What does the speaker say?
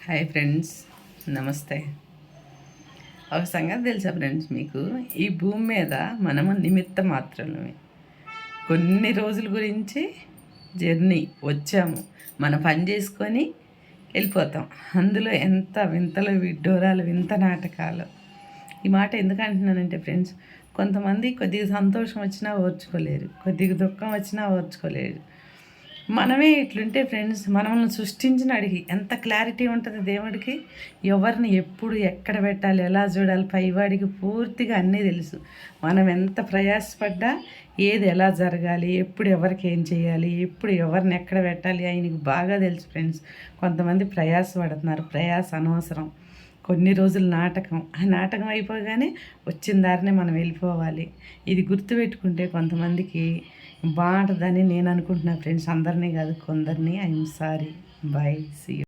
Hi friends, నమస్తే. ఒక సంగతి తెలుసా ఫ్రెండ్స్ మీకు? ఈ భూమి మీద మనము నిమిత్త మాత్రమే. కొన్ని రోజుల గురించి జర్నీ వచ్చాము, మన పని చేసుకొని వెళ్ళిపోతాం. అందులో ఎంత వింతలు, విడ్డూరాలు, వింత నాటకాలు. ఈ మాట ఎందుకు అంటున్నానంటే ఫ్రెండ్స్, కొంతమంది కొద్దిగా సంతోషం వచ్చినా ఓర్చుకోలేరు, కొద్దిగా దుఃఖం వచ్చినా ఓర్చుకోలేరు. మనమే ఇట్లుంటే ఫ్రెండ్స్, మనల్ని సృష్టించిన అడిగి ఎంత క్లారిటీ ఉంటుంది దేవుడికి. ఎవరిని ఎప్పుడు ఎక్కడ పెట్టాలి, ఎలా చూడాలి, పైవాడికి పూర్తిగా అన్నీ తెలుసు. మనం ఎంత ప్రయాసపడ్డా ఏది ఎలా జరగాలి, ఎప్పుడు ఎవరికి ఏం చేయాలి, ఎప్పుడు ఎవరిని ఎక్కడ పెట్టాలి ఆయనకి బాగా తెలుసు ఫ్రెండ్స్. కొంతమంది ప్రయాస పడుతున్నారు, ప్రయాస అనవసరం. కొన్ని రోజులు నాటకం, ఆ నాటకం అయిపోగానే వచ్చిన దారినే మనం వెళ్ళిపోవాలి. ఇది గుర్తుపెట్టుకుంటే కొంతమందికి బాగుంటుందని నేను అనుకుంటున్నాను ఫ్రెండ్స్. అందరినీ కాదు, కొందరిని. I'm sorry. Bye, see you.